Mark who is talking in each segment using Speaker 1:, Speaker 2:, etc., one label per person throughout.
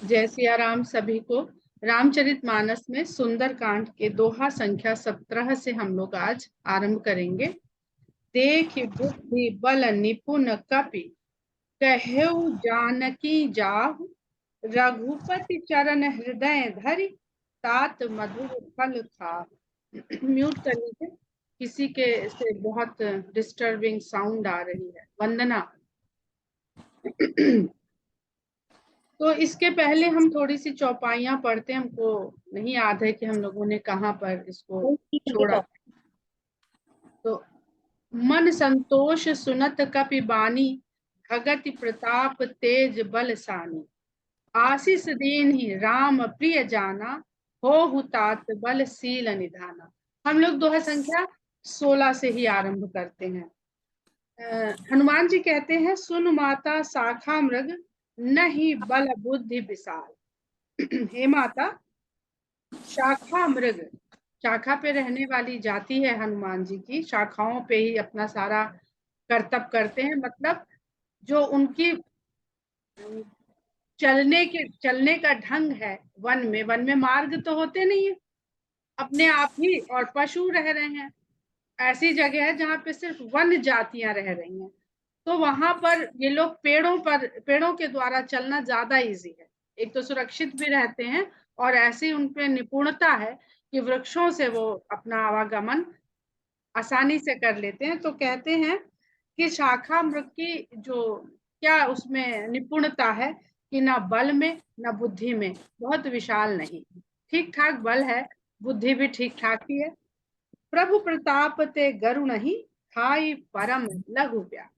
Speaker 1: जय सिया राम सभी को। रामचरितमानस में सुंदरकांड के दोहा संख्या 17 से हम लोग आज आरंभ करेंगे। देख बुद्धि बल निपुण कपि, कहेउ जानकी जाहु, रघुपति चरण हृदय धरि, तात मधुर फल खाहु। म्यूट कर लीजिए, किसी के से बहुत डिस्टर्बिंग साउंड आ रही है। वंदना। तो इसके पहले हम थोड़ी सी चौपाइयां पढ़ते हैं। हमको नहीं याद है कि हम लोगों ने कहाँ पर इसको छोड़ा। तो मन संतोष सुनत कपि बानी, भगति प्रताप तेज बल सानी, आशीष दीन्हि राम प्रिय जाना, होहु तात बल सील निधाना। हम लोग दोहा संख्या 16 से ही आरंभ करते हैं। हनुमान जी कहते हैं, सुन माता शाखा मृग, नहीं बल बुद्धि विशाल। हे माता, शाखा मृग, शाखा पे रहने वाली जाति है हनुमान जी की। शाखाओं पे ही अपना सारा करतब करते हैं। मतलब जो उनकी चलने का ढंग है। वन में मार्ग तो होते नहीं है, अपने आप ही, और पशु रह रहे हैं। ऐसी जगह है जहाँ पे सिर्फ वन जातियां रह रही हैं। तो वहां पर ये लोग पेड़ों के द्वारा चलना ज्यादा इजी है। एक तो सुरक्षित भी रहते हैं, और ऐसी उन पे निपुणता है कि वृक्षों से वो अपना आवागमन आसानी से कर लेते हैं। तो कहते हैं कि शाखा मृग की जो क्या उसमें निपुणता है कि ना बल में ना बुद्धि में, बहुत विशाल नहीं, ठीक ठाक बल है, बुद्धि भी ठीक ठाक ही है। प्रभु प्रताप ते गरु नहीं, खाई परम लघु प्या।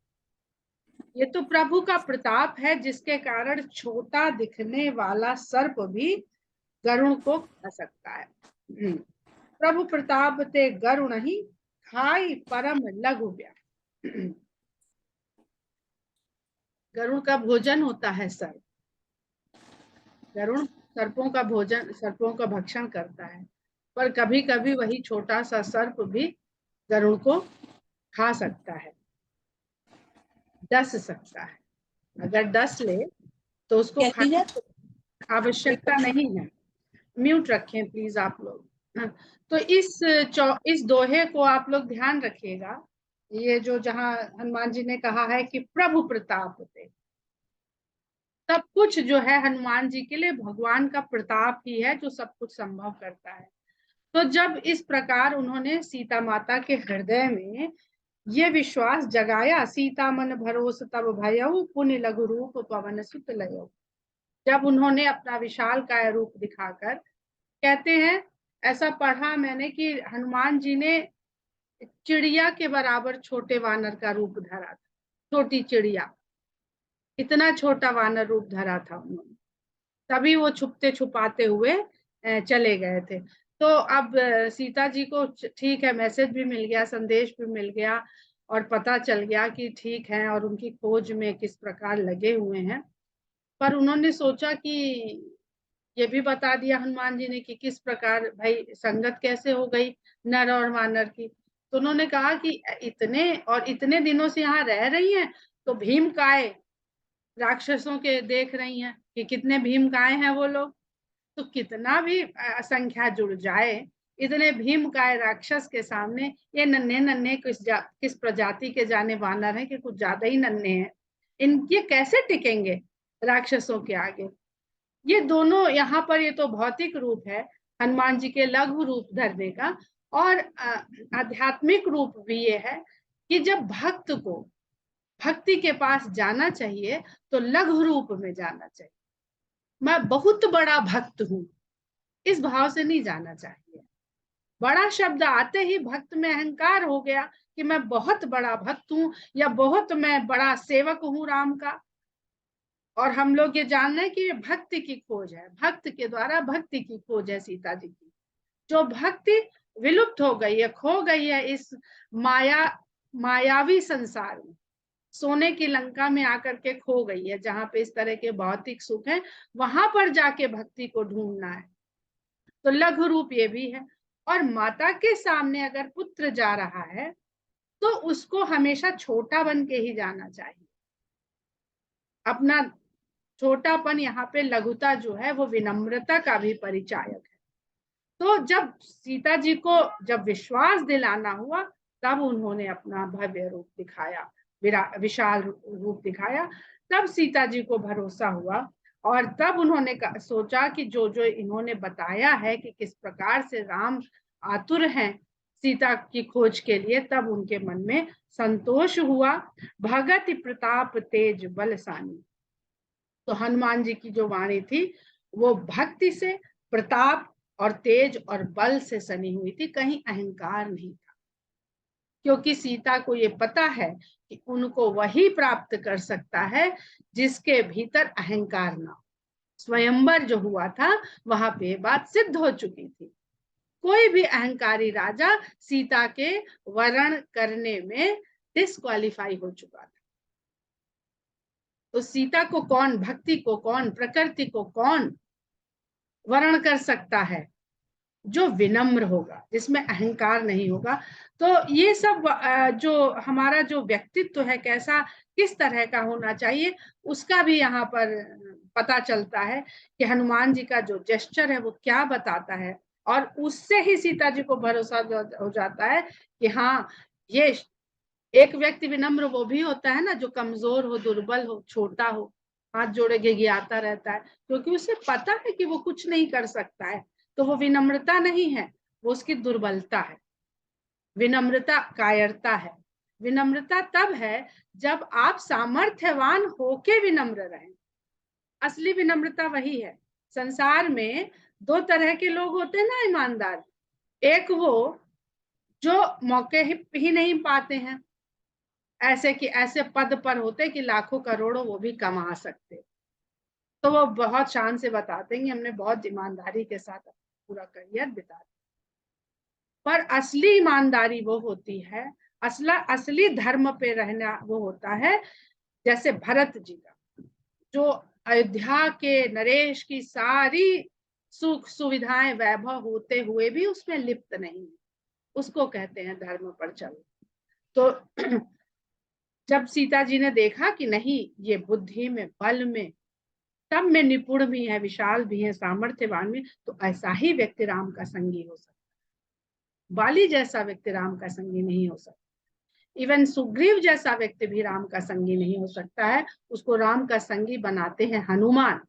Speaker 1: ये तो प्रभु का प्रताप है, जिसके कारण छोटा दिखने वाला सर्प भी गरुण को खा सकता है। प्रभु प्रताप ते गरु नहीं, खाई परम लघु प्या। गरुड़ का भोजन होता है सर्प। गरुड़ सर्पों का भक्षण करता है, पर कभी कभी वही छोटा सा सर्प भी गरुड़ को खा सकता है, डस सकता है। अगर डस ले तो उसको खाने की आवश्यकता नहीं है। म्यूट रखें प्लीज आप लोग। तो इस दोहे को आप लोग ध्यान रखिएगा। ये जो जहां हनुमान जी ने कहा है कि प्रभु प्रताप थे, सब कुछ जो है हनुमान जी के लिए भगवान का प्रताप ही है जो सब कुछ संभव करता है। तो जब इस प्रकार उन्होंने सीता माता के हृदय में ये विश्वास जगाया, सीता मन भरोस तब भयउ, पुण्य लघु रूप पवन सुत लयो। जब उन्होंने अपना विशाल काय रूप दिखाकर, कहते हैं, ऐसा पढ़ा मैंने कि हनुमान जी ने चिड़िया के बराबर छोटे वानर का रूप धरा था। छोटी चिड़िया, इतना छोटा वानर रूप धरा था उन्होंने, तभी वो छुपते छुपाते हुए चले गए थे। तो अब सीता जी को ठीक है, मैसेज भी मिल गया, संदेश भी मिल गया, और पता चल गया कि ठीक है, और उनकी खोज में किस प्रकार लगे हुए हैं। पर उन्होंने सोचा कि ये भी बता दिया हनुमान जी ने कि किस प्रकार भाई संगत कैसे हो गई नर और वानर की। तो उन्होंने कहा कि इतने दिनों से यहाँ रह रही हैं, तो भीम काय राक्षसों के देख रही हैं कि कितने भीम काय हैं वो लोग। तो कितना भी संख्या जुड़ जाए, इतने भीम काय राक्षस के सामने ये नन्हे नन्हे किस प्रजाति के जाने वानर हैं कि कुछ ज्यादा ही नन्हे हैं, इनके कैसे टिकेंगे राक्षसों के आगे। ये दोनों यहाँ पर, ये तो भौतिक रूप है हनुमान जी के लघु रूप धरने का, और आध्यात्मिक रूप भी ये है कि जब भक्त को भक्ति के पास जाना चाहिए तो लघु रूप में जाना चाहिए। मैं बहुत बड़ा भक्त हूं, इस भाव से नहीं जाना चाहिए। बड़ा शब्द आते ही भक्त में अहंकार हो गया कि मैं बहुत बड़ा भक्त हूं, या बहुत मैं बड़ा सेवक हूं राम का। और हम लोग ये जान रहे हैं कि ये भक्ति की खोज है, भक्त के द्वारा भक्ति की खोज है सीता जी की। जो भक्ति विलुप्त हो गई है, खो गई है इस मायावी संसार में, सोने की लंका में आकर के खो गई है, जहां पे इस तरह के भौतिक सुख है, वहां पर जाके भक्ति को ढूंढना है। तो लघु रूप ये भी है। और माता के सामने अगर पुत्र जा रहा है तो उसको हमेशा छोटा बन के ही जाना चाहिए, अपना छोटापन यहाँ पे लघुता जो है वो विनम्रता का भी परिचायक है। तो जब सीता जी को जब विश्वास दिलाना हुआ तब उन्होंने अपना भव्य रूप दिखाया, विशाल रूप दिखाया। तब सीता जी को भरोसा हुआ और तब उन्होंने सोचा कि जो जो इन्होंने बताया है कि किस प्रकार से राम आतुर हैं सीता की खोज के लिए, तब उनके मन में संतोष हुआ। भगत प्रताप तेज बलसानी, तो हनुमान जी की जो वाणी थी वो भक्ति से, प्रताप और तेज और बल से सनी हुई थी, कहीं अहंकार नहीं था। क्योंकि सीता को ये पता है कि उनको वही प्राप्त कर सकता है जिसके भीतर अहंकार ना हो। स्वयंवर जो हुआ था वहां पे बात सिद्ध हो चुकी थी। कोई भी अहंकारी राजा सीता के वरण करने में डिस्क्वालीफाई हो चुका था। तो सीता को कौन, भक्ति को कौन, प्रकृति को कौन वर्ण कर सकता है? जो विनम्र होगा, जिसमें अहंकार नहीं होगा। तो ये सब जो हमारा जो व्यक्तित्व है कैसा, किस तरह का होना चाहिए, उसका भी यहाँ पर पता चलता है कि हनुमान जी का जो जेस्चर है वो क्या बताता है। और उससे ही सीता जी को भरोसा हो जाता है कि हाँ, ये एक व्यक्ति विनम्र वो भी होता है ना जो कमजोर हो, दुर्बल हो, छोटा हो, हाथ जोड़े गिड़गिड़ाता रहता है, क्योंकि उसे पता है कि वो कुछ नहीं कर सकता है। तो वो विनम्रता नहीं है, वो उसकी दुर्बलता है। विनम्रता कायरता है। विनम्रता तब है जब आप सामर्थ्यवान होके विनम्र रहें। असली विनम्रता वही है। संसार में दो तरह के लोग होते हैं ना ईमानदार। एक वो जो मौके ही नहीं पाते हैं, ऐसे कि ऐसे पद पर होते कि लाखों करोड़ों वो भी कमा सकते, तो वो बहुत शान से बताते हैं कि हमने बहुत ईमानदारी के साथ पूरा करियर बिता दिया। पर असली ईमानदारी वो होती है, असली धर्म पे रहना वो होता है, जैसे भरत जी का, जो अयोध्या के नरेश की सारी सुख सुविधाएं वैभव होते हुए भी उसमें लिप्त नहीं, उसको कहते हैं धर्म पर चल। तो जब सीता जी ने देखा कि नहीं, ये बुद्धि में, बल में, सब में निपुण भी है, विशाल भी है, सामर्थ्यवान भी, तो ऐसा ही व्यक्ति राम का संगी हो सकता है। बाली जैसा व्यक्ति राम का संगी नहीं हो सकता। इवन सुग्रीव जैसा व्यक्ति भी राम का संगी नहीं हो सकता है। उसको राम का संगी बनाते हैं हनुमान।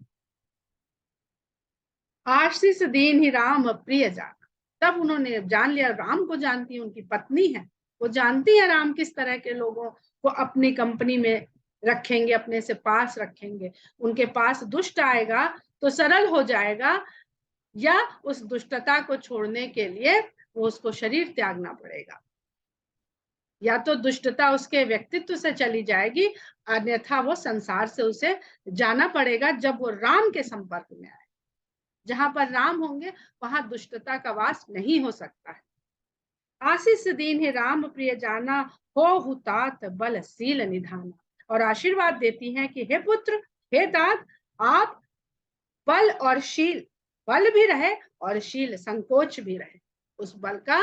Speaker 1: आशीष दीन ही राम प्रिय जान, तब उन्होंने जान लिया, राम को जानती है, उनकी पत्नी है, वो जानती है राम किस तरह के लोगों को अपनी कंपनी में रखेंगे, अपने से पास रखेंगे। उनके पास दुष्ट आएगा तो सरल हो जाएगा, या उस दुष्टता को छोड़ने के लिए वो उसको शरीर त्यागना पड़ेगा। या तो दुष्टता उसके व्यक्तित्व से चली जाएगी, अन्यथा वो संसार से उसे जाना पड़ेगा जब वो राम के संपर्क में आए। जहां पर राम होंगे वहां दुष्टता का वास नहीं हो सकता है। आशीष दीन है राम प्रिय जाना, हो हुतात बलशील निधाना। और आशीर्वाद देती हैं कि हे पुत्र, हे तात, आप बल और शील, बल भी रहे और शील, संकोच भी रहे। उस बल का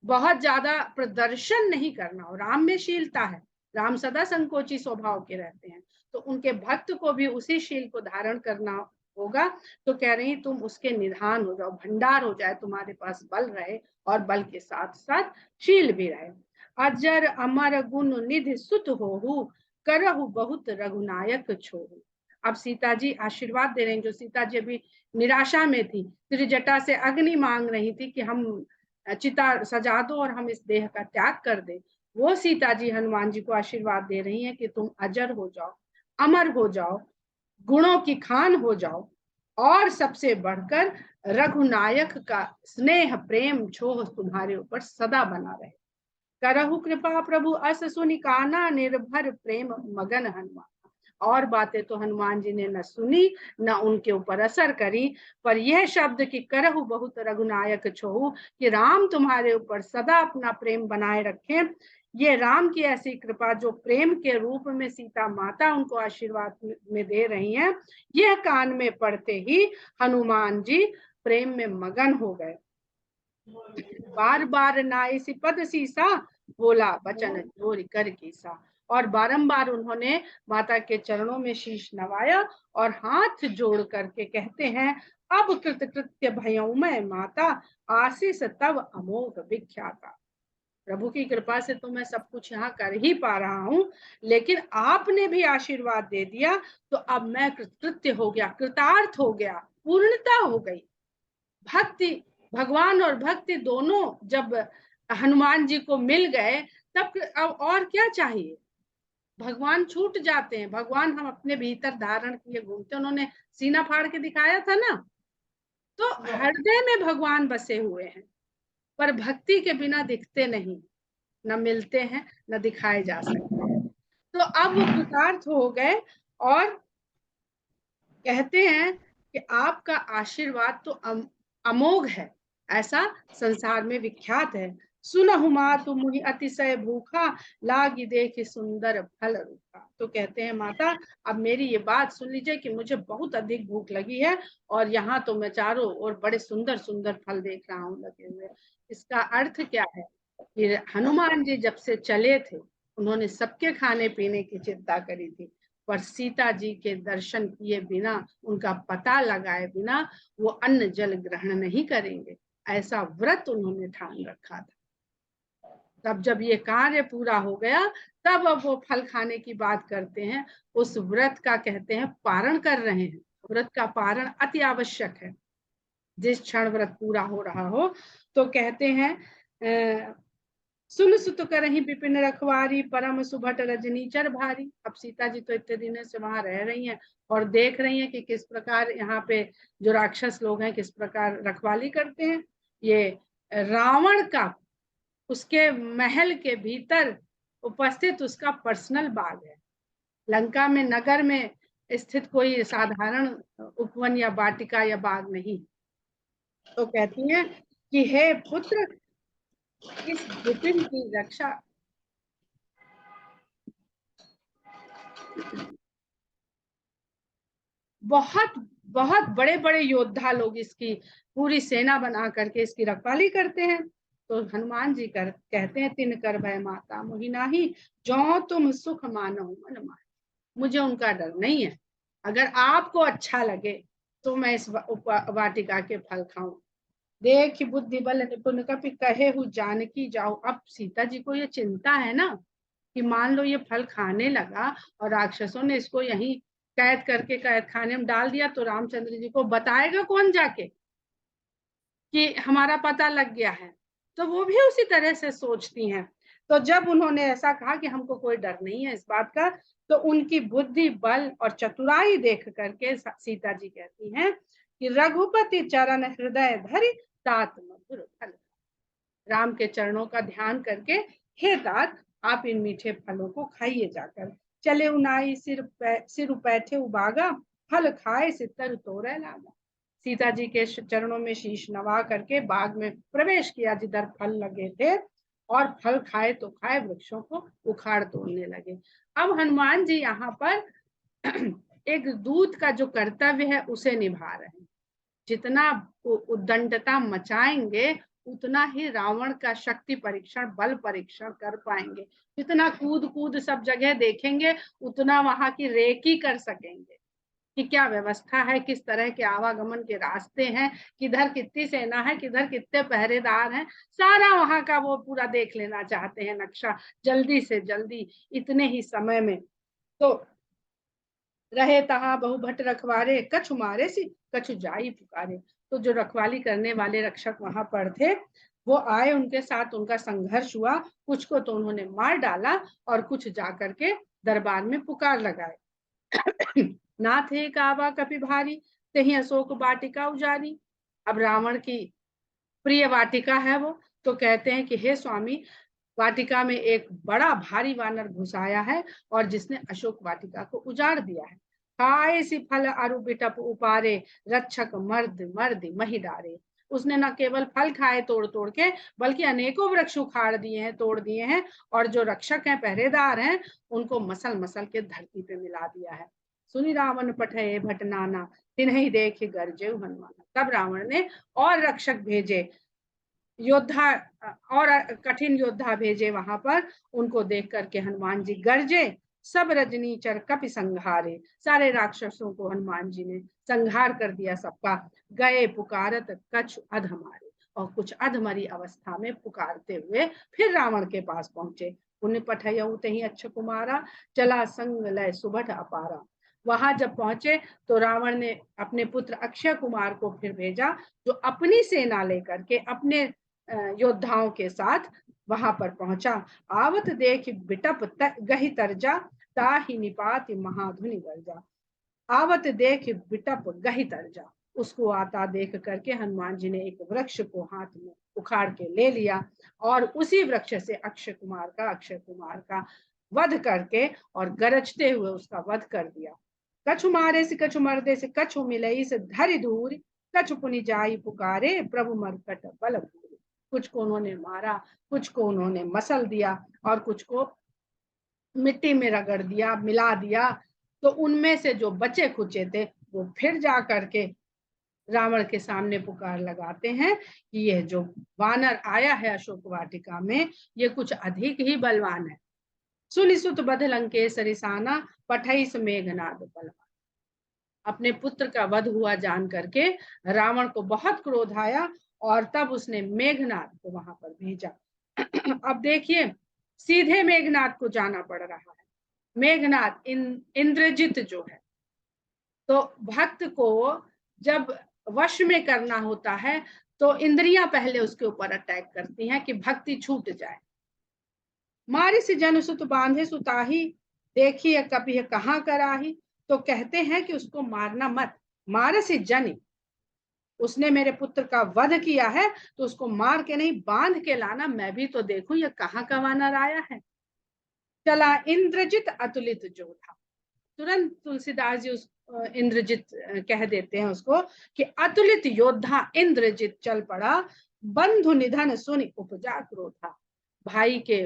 Speaker 1: बहुत ज्यादा प्रदर्शन नहीं करना, और राम में शीलता है। राम सदा संकोची स्वभाव के रहते हैं, तो उनके भक्त को भी उसी शील को धारण करना होगा। तो कह रही तुम उसके निधान हो जाओ, भंडार हो जाए, तुम्हारे पास बल रहे और बल के साथ साथ शील भी रहे। अजर अमर गुण निधि सुत होहु, करहु बहुत रघुनायक छोहु। अब सीता जी आशीर्वाद दे रही, जो सीता जी अभी निराशा में थी, त्रिजटा से अग्नि मांग रही थी कि हम चिता सजा दो और हम इस देह का त्याग कर दे। वो सीता जी हनुमान जी को आशीर्वाद दे रही हैं कि तुम अजर हो जाओ, अमर हो जाओ, गुणों की खान हो जाओ, और सबसे बढ़कर रघुनायक का स्नेह प्रेम छोह तुम्हारे ऊपर सदा बना रहे। करहु कृपा प्रभु अस सुनि काना, निर्भर प्रेम मगन हनुमान। और बातें तो हनुमान जी ने न सुनी, न उनके ऊपर असर करी, पर यह शब्द कि करहु बहुत रघुनायक छोहु, कि राम तुम्हारे ऊपर सदा अपना प्रेम बनाए रखें, ये राम की ऐसी कृपा जो प्रेम के रूप में सीता माता उनको आशीर्वाद में दे रही हैं, यह कान में पड़ते ही हनुमान जी प्रेम में मगन हो गए। बार बार नाई सी पद सीसा, बोला बचन जोर कर कीसा। और बारंबार उन्होंने माता के चरणों में शीश नवाया और हाथ जोड़ करके कहते हैं, अब कृतकृत्य भयऊ मैं माता, आशीष तब अमोघ विख्याता। प्रभु की कृपा से तो मैं सब कुछ यहाँ कर ही पा रहा हूँ, लेकिन आपने भी आशीर्वाद दे दिया तो अब मैं कृतकृत्य हो गया, कृतार्थ हो गया, पूर्णता हो गई। भक्ति, भगवान और भक्ति दोनों जब हनुमान जी को मिल गए तब अब और क्या चाहिए। भगवान छूट जाते हैं, भगवान हम अपने भीतर धारण किए घूमते। उन्होंने सीना फाड़ के दिखाया था ना, तो हृदय में भगवान बसे हुए हैं, पर भक्ति के बिना दिखते नहीं, न मिलते हैं, न दिखाए जा सकते हैं। तो अब वो कृतार्थ हो गए और कहते हैं कि आपका आशीर्वाद तो अमोघ है, ऐसा संसार में विख्यात है। सुनहु मातु मुहि अतिशय भूखा, लागी देख सुंदर फल रूखा। तो कहते हैं माता अब मेरी ये बात सुन लीजिए कि मुझे बहुत अधिक भूख लगी है और यहाँ तो मैं चारों ओर बड़े सुंदर सुंदर फल देख रहा हूँ लगे हुए। इसका अर्थ क्या है कि हनुमान जी जब से चले थे उन्होंने सबके खाने पीने की चिंता करी थी, पर सीता जी के दर्शन किए बिना, उनका पता लगाए बिना वो अन्न जल ग्रहण नहीं करेंगे, ऐसा व्रत उन्होंने ठान रखा था। तब जब ये कार्य पूरा हो गया तब अब वो फल खाने की बात करते हैं। उस व्रत का कहते हैं पारण कर रहे हैं। व्रत का पारण अति आवश्यक है। जिस क्षण व्रत पूरा हो रहा हो तो कहते हैं सुन सुत करही विपिन रखवारी, परम सुभट रजनीचर भारी। अब सीता जी तो इतने दिनों से वहां रह रही हैं और देख रही हैं कि किस प्रकार यहाँ पे जो राक्षस लोग हैं किस प्रकार रखवाली करते हैं। ये रावण का उसके महल के भीतर उपस्थित उसका पर्सनल बाग है। लंका में नगर में स्थित कोई साधारण उपवन या वाटिका या बाग नहीं। तो कहती हैं कि हे पुत्र, इस विपिन की रक्षा बहुत बहुत बड़े बड़े योद्धा लोग इसकी पूरी सेना बना करके इसकी रखवाली करते हैं। तो हनुमान जी कहते हैं तिन कर भय माता मोहि नाही, जो तुम सुख मानो मन माहे। मुझे उनका डर नहीं है, अगर आपको अच्छा लगे तो मैं इस वाटिका के फल खाऊं। देख बुद्धि बल निपुण कपि कहे हु जानकी जाओ। अब सीता जी को ये चिंता है ना कि मान लो ये फल खाने लगा और राक्षसों ने इसको यहीं कैद करके कैद खाने में डाल दिया तो रामचंद्र जी को बताएगा कौन जाके कि हमारा पता लग गया है। तो वो भी उसी तरह से सोचती हैं। तो जब उन्होंने ऐसा कहा कि हमको कोई डर नहीं है इस बात का, तो उनकी बुद्धि बल और चतुराई देख करके सीता जी कहती हैं कि रघुपति चरण हृदय धरि तात मधुर फल। राम के चरणों का ध्यान करके हे तात आप इन मीठे फलों को खाइए जाकर। चले उनाई सिर पैठे उबागा, फल खाए सितर तोरे लागा। सीता जी के चरणों में शीश नवा करके बाग में प्रवेश किया जिधर फल लगे थे, और फल खाए तो खाए, वृक्षों को उखाड़ तोड़ने लगे। अब हनुमान जी यहाँ पर एक दूत का जो कर्तव्य है उसे निभा रहे हैं। जितना उद्दंडता मचाएंगे उतना ही रावण का शक्ति परीक्षण बल परीक्षण कर पाएंगे। जितना कूद कूद सब जगह देखेंगे उतना वहां की रेकी कर सकेंगे कि क्या व्यवस्था है, किस तरह के आवागमन के रास्ते हैं, किधर कितनी सेना है, किधर कितने पहरेदार हैं, सारा वहां का वो पूरा देख लेना चाहते हैं नक्शा जल्दी से जल्दी इतने ही समय में। तो रहे तहा बहुभट रखवारे, कछु मारे सी कछु जाई पुकारे। तो जो रखवाली करने वाले रक्षक वहां पर थे वो आए, उनके साथ उनका संघर्ष हुआ, कुछ को तो उन्होंने मार डाला और कुछ जाकर के दरबार में पुकार लगाए। नाथ एक आवा कपि भारी, तही अशोक वाटिका उजारी। अब रावण की प्रिय वाटिका है वो, तो कहते हैं कि हे स्वामी, वाटिका में एक बड़ा भारी वानर घुस आया है और जिसने अशोक वाटिका को उजाड़ दिया है। खाए सी फल अरु बिटप उपारे, रक्षक मर्द मर्द मही डारे। उसने न केवल फल खाए तोड़ तोड़ के, बल्कि अनेकों वृक्ष उखाड़ दिए हैं, तोड़ दिए हैं, और जो रक्षक हैं, पहरेदार हैं, उनको मसल मसल के धरती पे मिला दिया है। सुनी रावण पठे भटनाना, तिन्हि देख गरजे हनुमान। तब रावण ने और रक्षक भेजे योद्धा और कठिन योद्धा भेजे वहां पर। उनको देख करके हनुमान जी गरजे, सब रजनीचर कपि संहारे, सारे राक्षसों को हनुमान जी ने संहार कर दिया सबका। गए पुकारत कछु अध हमारे, और कुछ अधमरी अवस्था में पुकारते हुए फिर रावण के पास पहुंचे। पुण्य पठयऊ तही अच्छ कुमारा, चला संग लय सुबह अपारा। वहां जब पहुंचे तो रावण ने अपने पुत्र अक्षय कुमार को फिर भेजा, जो अपनी सेना लेकर के अपने योद्धाओं के साथ वहां पर पहुंचा। आवत देख बिटप गही तरजा, ताहि निपाति महाधुनि गर्जा। आवत देख बिटप गही तरजा, उसको आता देख करके हनुमान जी ने एक वृक्ष को हाथ में उखाड़ के ले लिया और उसी वृक्ष से अक्षय कुमार का वध करके और गरजते हुए उसका वध कर दिया। कछु मारे से कछु मर्दे से, कछु मिलई से धरि दूर, कछु पुनि जाई पुकारे, प्रभु मरकट बल भूरि। कुछ को उन्होंने मारा, कुछ को उन्होंने मसल दिया और कुछ को मिट्टी में रगड़ दिया, मिला दिया। तो उनमें से जो बचे खुचे थे वो फिर जा करके रावण के सामने पुकार लगाते हैं कि यह जो वानर आया है अशोक वाटिका में, ये कुछ अधिक ही बलवान है। सुनिसुत बध लंकेश रिसाना, पठईस मेघनाद बलवान। अपने पुत्र का वध हुआ जान करके रावण को बहुत क्रोध आया और तब उसने मेघनाद को वहां पर भेजा। अब देखिए, सीधे मेघनाद को जाना पड़ रहा है। मेघनाद इंद्रजित जो है, तो भक्त को जब वश में करना होता है तो इंद्रियां पहले उसके ऊपर अटैक करती हैं कि भक्ति छूट जाए। मारी से जन सुत बांधे सुताही, देखिए कभी कहाँ कराही। तो कहते हैं कि उसको मारना मत, मार से जन, उसने मेरे पुत्र का वध किया है तो उसको मार के नहीं, बांध के लाना, मैं भी तो देखूं ये कहाँ का वानर आया है। चला इंद्रजित अतुलित जोधा। तुरंत तुलसीदास जी उस इंद्रजित कह देते हैं उसको कि अतुलित योद्धा इंद्रजित चल पड़ा, बंधु निधन सुनि उपजा क्रोधा। भाई के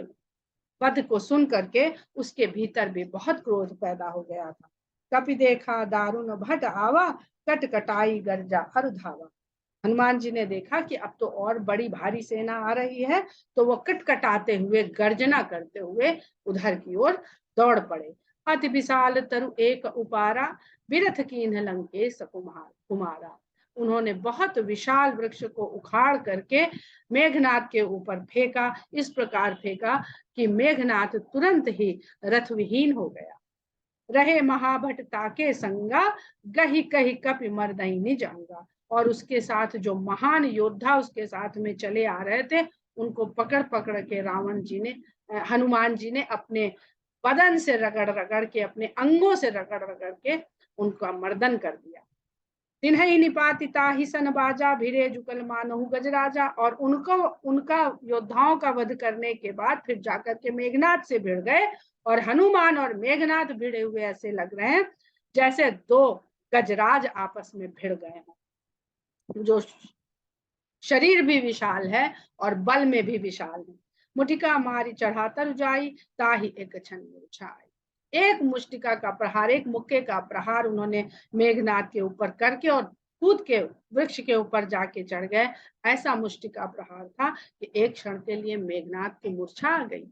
Speaker 1: वध को सुन करके उसके भीतर भी बहुत क्रोध पैदा हो गया था। कपि देखा दारुण भट आवा, कट कटाई गर्जा हर धावा। हनुमान जी ने देखा कि अब तो और बड़ी भारी सेना आ रही है, तो वो कटकटाते हुए गर्जना करते हुए उधर की ओर दौड़ पड़े। अति विशाल तरु एक उपारा, बिरथ कीन्ह लंकेश कुमारा। उन्होंने बहुत विशाल वृक्ष को उखाड़ करके मेघनाद के ऊपर फेंका, इस प्रकार फेंका कि मेघनाद तुरंत ही रथ विहीन हो गया। रहे महाभट ताके संगा, गही कही कपि मर्दई निज अंगा। और उसके साथ जो महान योद्धा उसके साथ में चले आ रहे थे, उनको पकड़ पकड़ के रावण जी ने, हनुमान जी ने अपने बदन से रगड़ रगड़ के, अपने अंगों से रगड़ रगड़ के उनका मर्दन कर दिया। तिन्हई निपाति ताहि सन बाजा, भिरे जुगल मानहु गजराजा। और उनका योद्धाओं का वध करने के बाद फिर जाकर के मेघनाद से भिड़ गए, और हनुमान और मेघनाद भिड़े हुए ऐसे लग रहे हैं जैसे दो गजराज आपस में भिड़ गए हैं, जो शरीर भी विशाल है और बल में भी विशाल है। मुटिका मारी चढ़ा तर जाई, ताही एक क्षण मुरझाई। एक मुष्टिका का प्रहार, एक मुक्के का प्रहार उन्होंने मेघनाद के ऊपर करके और कूद के वृक्ष के ऊपर जाके चढ़ गए। ऐसा मुष्टिका प्रहार था कि एक क्षण के लिए मेघनाद की मूर्छा आ गई।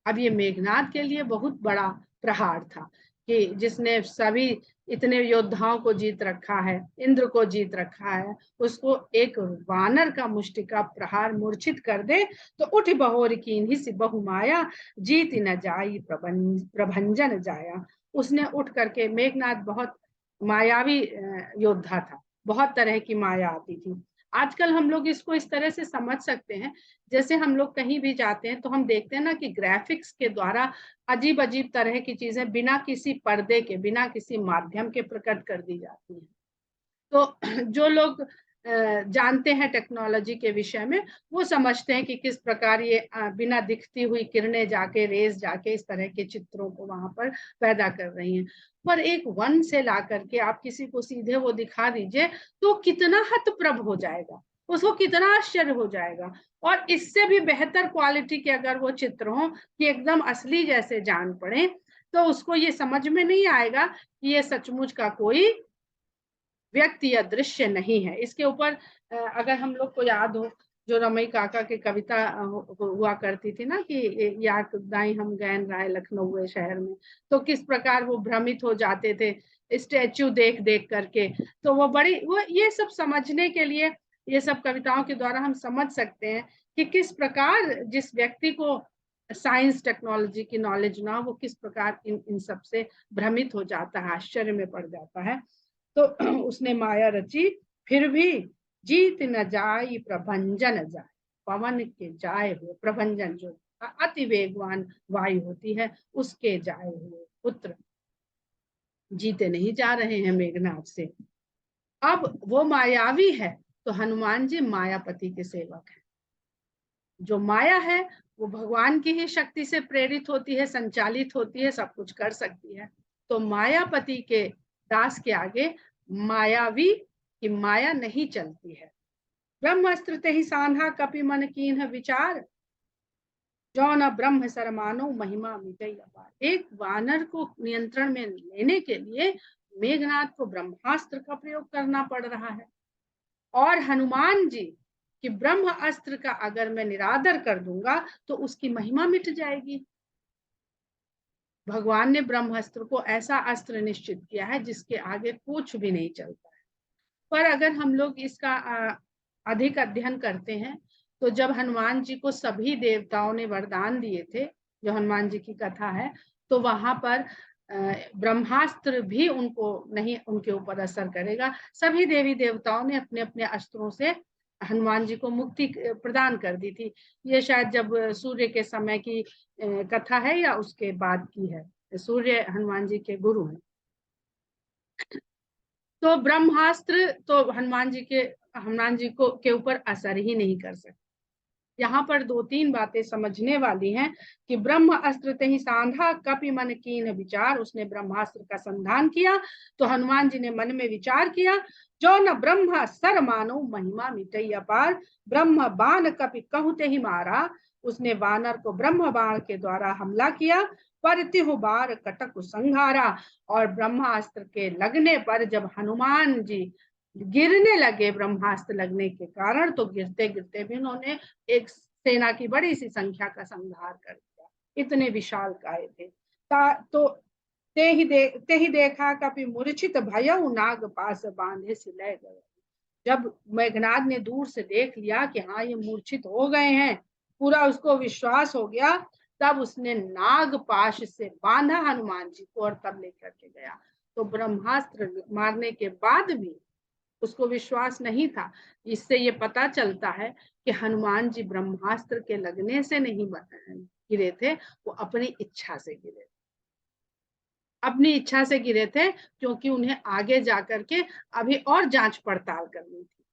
Speaker 1: अब ये मेघनाद के लिए बहुत बड़ा प्रहार था कि जिसने सभी इतने योद्धाओं को जीत रखा है, इंद्र को जीत रखा है, उसको एक वानर का मुष्टिका प्रहार मूर्छित कर दे तो उठ बहोर कीन्ही सी बहु माया, जीत न जाई प्रभंजन जाया। उसने उठ करके, मेघनाद बहुत मायावी योद्धा था, बहुत तरह की माया आती थी। आजकल हम लोग इसको इस तरह से समझ सकते हैं, जैसे हम लोग कहीं भी जाते हैं तो हम देखते हैं ना कि ग्राफिक्स के द्वारा अजीब अजीब तरह की चीजें बिना किसी पर्दे के, बिना किसी माध्यम के प्रकट कर दी जाती हैं। तो जो लोग जानते हैं टेक्नोलॉजी के विषय में, वो समझते हैं कि किस प्रकार ये बिना दिखती हुई किरणें जाके, रेज जाके इस तरह के चित्रों को वहां पर पैदा कर रही हैं। पर एक वन से ला करके आप किसी को सीधे वो दिखा दीजिए तो कितना हतप्रभ हो जाएगा, उसको कितना आश्चर्य हो जाएगा। और इससे भी बेहतर क्वालिटी के अगर वो चित्र हो कि एकदम असली जैसे जान पड़े, तो उसको ये समझ में नहीं आएगा कि ये सचमुच का कोई व्यक्ति या दृश्य नहीं है। इसके ऊपर अगर हम लोग को याद हो जो रमई काका की कविता हुआ करती थी ना कि याक दाई हम गैन राय लखनऊ शहर में, तो किस प्रकार वो भ्रमित हो जाते थे स्टैच्यू देख देख करके। तो वो ये सब समझने के लिए, ये सब कविताओं के द्वारा हम समझ सकते हैं कि किस प्रकार जिस व्यक्ति को साइंस टेक्नोलॉजी की नॉलेज ना, वो किस प्रकार इन सब से भ्रमित हो जाता है, आश्चर्य में पड़ जाता है। तो उसने माया रची फिर भी जीत न जाय प्रभंजन जाय, पवन के जाए हुए प्रभंजन, जो अति वेगवान वायु होती है उसके जाए हुए पुत्र जीते नहीं जा रहे हैं मेघनाथ से। अब वो मायावी है तो हनुमान जी मायापति के सेवक हैं। जो माया है वो भगवान की ही शक्ति से प्रेरित होती है, संचालित होती है, सब कुछ कर सकती है। तो मायापति के दास के आगे मायावी की माया नहीं चलती है। ब्रह्मास्त्र ते ही सान्हा कपि मन कीन्ह विचार, जो न ब्रह्म सरमानो महिमा मिटई अपार। एक वानर को नियंत्रण में लेने के लिए मेघनाथ को ब्रह्मास्त्र का प्रयोग करना पड़ रहा है, और हनुमान जी कि ब्रह्म अस्त्र का अगर मैं निरादर कर दूंगा तो उसकी महिमा मिट जाएगी। भगवान ने ब्रह्मास्त्र को ऐसा अस्त्र निश्चित किया है जिसके आगे कुछ भी नहीं चलता है। पर अगर हम लोग इसका अधिक अध्ययन करते हैं तो जब हनुमान जी को सभी देवताओं ने वरदान दिए थे, जो हनुमान जी की कथा है, तो वहां पर ब्रह्मास्त्र भी उनको नहीं, उनके ऊपर असर करेगा। सभी देवी देवताओं ने अपने अपने अस्त्रों से हनुमान जी को मुक्ति प्रदान कर दी थी। ये शायद जब सूर्य के समय की कथा है या उसके बाद की है। सूर्य हनुमान जी के गुरु हैं। तो ब्रह्मास्त्र तो हनुमान जी को के ऊपर असर ही नहीं कर सकते। यहाँ पर दो तीन बातें समझने वाली हैं कि ब्रह्म अस्त्र ते ही सांधा कपि मन कीन विचार। उसने ब्रह्मास्त्र का संधान किया तो हनुमान जी ने मन में विचार किया, जो न ब्रह्म सर मानो महिमा मिटई अपार। ब्रह्म बाण कपि कहते ही मारा। उसने वानर को ब्रह्म बाण के द्वारा हमला किया, पर तिहु बार कटक संघारा। और ब्रह्मास्त्र के लगने पर जब हनुमान जी गिरने लगे ब्रह्मास्त्र लगने के कारण, तो गिरते गिरते भी उन्होंने एक सेना की बड़ी सी संख्या का संहार कर दिया। इतने विशाल काय थे। तो ते ही देखा कपि मूर्छित भयउ नाग पास बांधे सिलय गए। जब मेघनाद ने दूर से देख लिया कि हाँ ये मूर्छित हो गए हैं, पूरा उसको विश्वास हो गया, तब उसने नाग पाश से बांधा हनुमान जी को और तब लेकर के गया। तो ब्रह्मास्त्र मारने के बाद भी उसको विश्वास नहीं था। इससे ये पता चलता है कि हनुमान जी ब्रह्मास्त्र के लगने से नहीं गिरे थे, वो अपनी इच्छा से गिरे, अपनी इच्छा से गिरे थे, क्योंकि उन्हें आगे जाकर के अभी और जांच पड़ताल करनी थी।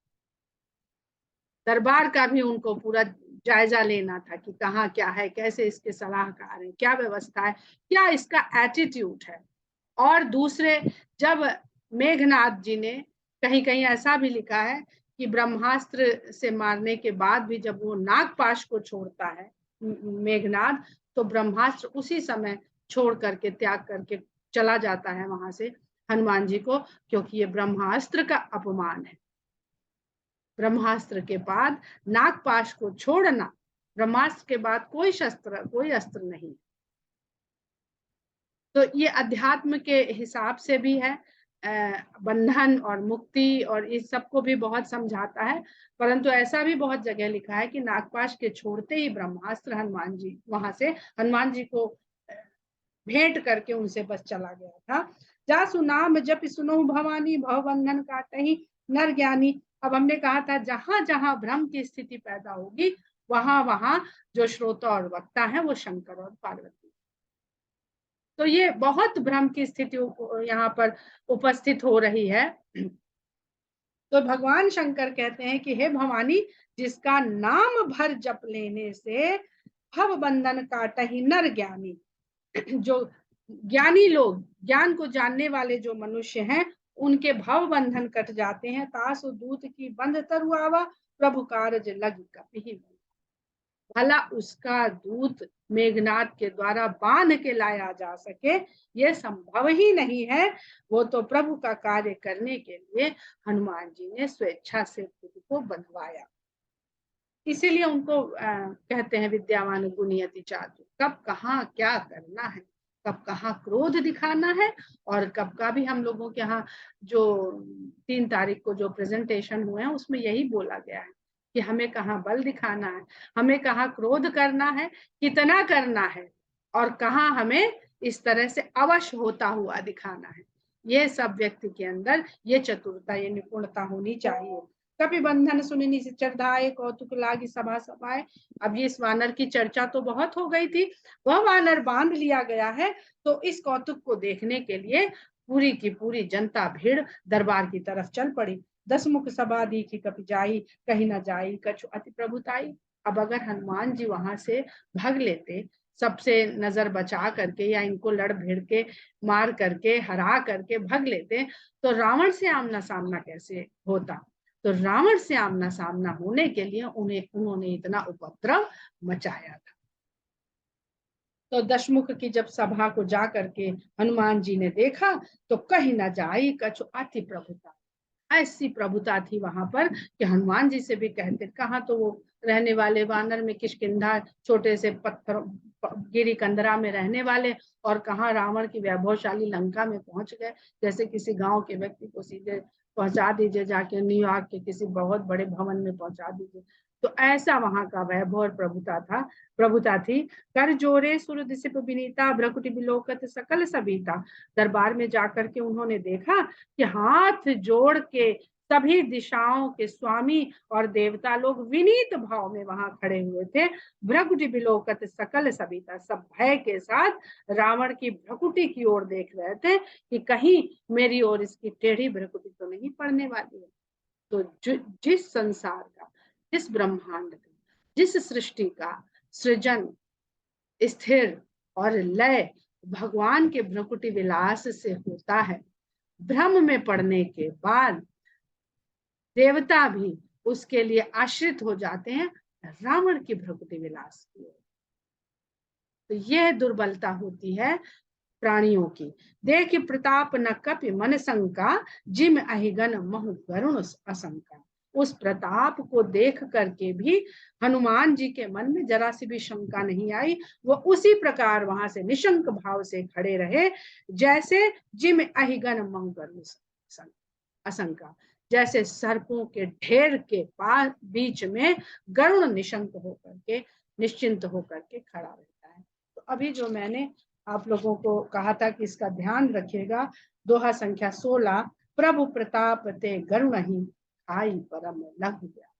Speaker 1: दरबार का भी उनको पूरा जायजा लेना था कि कहाँ क्या है, कैसे इसके सलाहकार हैं, क्या व्यवस्था है, क्या इसका एटीट्यूड है। और दूसरे, जब मेघनाथ जी ने कहीं कहीं ऐसा भी लिखा है कि ब्रह्मास्त्र से मारने के बाद भी जब वो नागपाश को छोड़ता है मेघनाथ, तो ब्रह्मास्त्र उसी समय छोड़ करके, त्याग करके चला जाता है वहां से हनुमान जी को, क्योंकि ये ब्रह्मास्त्र का अपमान है। ब्रह्मास्त्र के बाद नागपाश को छोड़ना, ब्रह्मास्त्र के बाद कोई शस्त्र, कोई अस्त्र नहीं। तो ये अध्यात्म के हिसाब से भी है, बंधन और मुक्ति और इस सबको भी बहुत समझाता है। परंतु ऐसा भी बहुत जगह लिखा है कि नागपाश के छोड़ते ही ब्रह्मास्त्र हनुमान जी वहां से हनुमान जी को भेंट करके उनसे बस चला गया था। जासु नाम जप सुनो भवानी, भव बंधन काटहि नर ज्ञानी। अब हमने कहा था जहां जहां भ्रम की स्थिति पैदा होगी, वहां वहां जो श्रोता और वक्ता है वो शंकर और पार्वती। तो ये बहुत भ्रम की स्थिति यहाँ पर उपस्थित हो रही है। तो भगवान शंकर कहते हैं कि हे भवानी, जिसका नाम भर जप लेने से भव बंधन काटहि नर ज्ञानी। जो ज्ञानी लोग, ज्ञान को जानने वाले जो मनुष्य हैं, उनके भव बंधन कट जाते हैं। तासु दूत की बंध तरुआवा, प्रभु कारज लग कपि। भला उसका दूत मेघनाथ के द्वारा बांध के लाया जा सके, यह संभव ही नहीं है। वो तो प्रभु का कार्य करने के लिए हनुमान जी ने स्वेच्छा से खुद को बंधवाया। इसीलिए उनको कहते हैं विद्यावान गुणी अति चातुर। कब कहाँ क्या करना है, कब कहाँ क्रोध दिखाना है, और कब का भी हम लोगों के यहाँ जो 3 तारीख को जो प्रेजेंटेशन हुए हैं उसमें यही बोला गया है कि हमें कहाँ बल दिखाना है, हमें कहाँ क्रोध करना है, कितना करना है, और कहाँ हमें इस तरह से अवश्य होता हुआ दिखाना है। ये सब व्यक्ति के अंदर ये चतुरता, ये निपुणता होनी चाहिए। कपि बंधन सुनिनि चरधाए कौतुक लागी सभा सभाए। अब ये इस वानर की चर्चा तो बहुत हो गई थी, वह वानर बांध लिया गया है, तो इस कौतुक को देखने के लिए पूरी की पूरी जनता भीड़ दरबार की तरफ चल पड़ी। 10 मुख सभा दीखी कपि जाई, कहीं न जाई कछु अति प्रभुताई। अब अगर हनुमान जी वहां से भाग लेते, सबसे नजर बचा करके, या इनको लड़ भिड़ के मार करके हरा करके भाग लेते, तो रावण से आमना सामना कैसे होता। तो रावण से आमना सामना होने के लिए उन्होंने इतना उपद्रव मचाया था। तो दशमुख की जब सभा को जा करके हनुमान जी ने देखा, तो कहीं न जाई कछु अति प्रभुता। ऐसी प्रभुता थी वहां पर कि हनुमान जी से भी कहते, कहाँ तो वो रहने वाले वानर में किष्किंधा छोटे से पत्थर गिरी कंदरा में रहने वाले, और कहाँ रावण की वैभवशाली लंका में पहुंच गए। जैसे किसी गांव के व्यक्ति को सीधे पहुंचा दीजिए, जाके न्यूयॉर्क के किसी बहुत बड़े भवन में पहुंचा दीजिए। तो ऐसा वहां का वैभव और प्रभुता थी। कर जोरे सुर दिसिप विनीता, भ्रकुटि बिलोकत सकल सबीता। दरबार में जाकर के उन्होंने देखा कि हाथ जोड़ के सभी दिशाओं के स्वामी और देवता लोग विनीत भाव में वहां खड़े हुए थे। भ्रकुटि बिलोकत सकल सबीता, सब भय के साथ रावण की भ्रकुटि की ओर देख रहे थे कि कहीं मेरी ओर इसकी टेढ़ी भ्रकुटि तो नहीं पड़ने वाली है। तो जिस संसार का, जिस ब्रह्मांड का, जिस सृष्टि का सृजन, स्थिर और लय भगवान के भ्रकुटि विलास से होता है, भ्रम में पड़ने के बाद देवता भी उसके लिए आश्रित हो जाते हैं रावण की भ्रकुटि विलास की। तो यह दुर्बलता होती है प्राणियों की। देख प्रताप न कपि मन शंका, जिम अहिगन महु गरुण असंका। उस प्रताप को देख करके भी हनुमान जी के मन में जरा सी भी शंका नहीं आई। वो उसी प्रकार वहां से निशंक भाव से खड़े रहे, जैसे जिम अहिगन महु गरुण असंका, जैसे सर्पों के ढेर के पास बीच में गरुण निशंक होकर के, निश्चिंत होकर के खड़ा रहता है। तो अभी जो मैंने आप लोगों को कहा था कि इसका ध्यान रखिएगा, दोहा संख्या 16, प्रभु प्रताप ते गरुण ही आई परम लघु गया।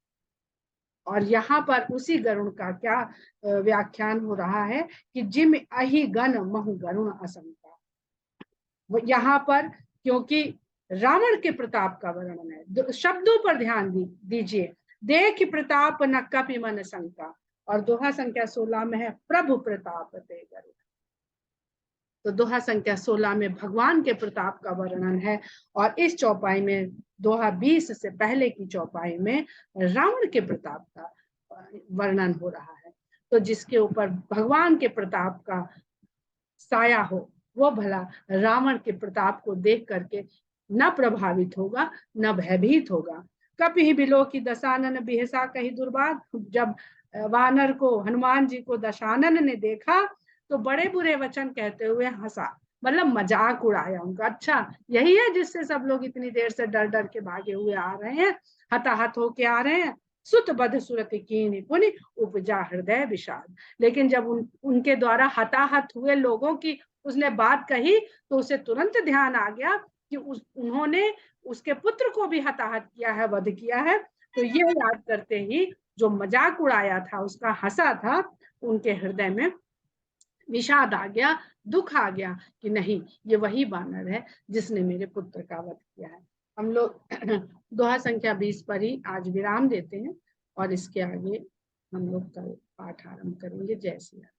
Speaker 1: और यहाँ पर उसी गरुण का क्या व्याख्यान हो रहा है कि जिम अहि गण महु गरुण असंका। यहाँ पर क्योंकि रावण के प्रताप का वर्णन है, शब्दों पर ध्यान दीजिए। देख प्रताप न कपि मन शंका, और दोहा संख्या 16 में है प्रभु प्रताप ते गरुण। तो दोहा संख्या 16 में भगवान के प्रताप का वर्णन है, और इस चौपाई में दोहा 20 से पहले की चौपाई में रावण के प्रताप का वर्णन हो रहा है। तो जिसके ऊपर भगवान के प्रताप का साया हो, वो भला रावण के प्रताप को देख करके न प्रभावित होगा, न भयभीत होगा। कपि ही बिलो की दशानन बिहसा कही दुर्बाद। जब वानर को, हनुमान जी को दशानन ने देखा, तो बड़े बुरे वचन कहते हुए हंसा, मतलब मजाक उड़ाया उनका। अच्छा, यही है जिससे सब लोग इतनी देर से डर डर के भागे हुए आ रहे हैं, हताहत होके आ रहे हैं। सुत बध सुरति कीनि पुनि उपजा हृदय विषाद। लेकिन जब उनके द्वारा हताहत हुए लोगों की उसने बात कही, तो उसे तुरंत ध्यान आ गया कि उन्होंने उसके पुत्र को भी हताहत किया है, वध किया है। तो ये याद करते ही जो मजाक उड़ाया था, उसका हंसा था, उनके हृदय में विषाद आ गया, दुख आ गया कि नहीं, ये वही बानर है जिसने मेरे पुत्र का वध किया है। हम लोग दोहा संख्या 20 पर ही आज विराम देते हैं, और इसके आगे हम लोग कल पाठ आरंभ करेंगे। जय श्री राम।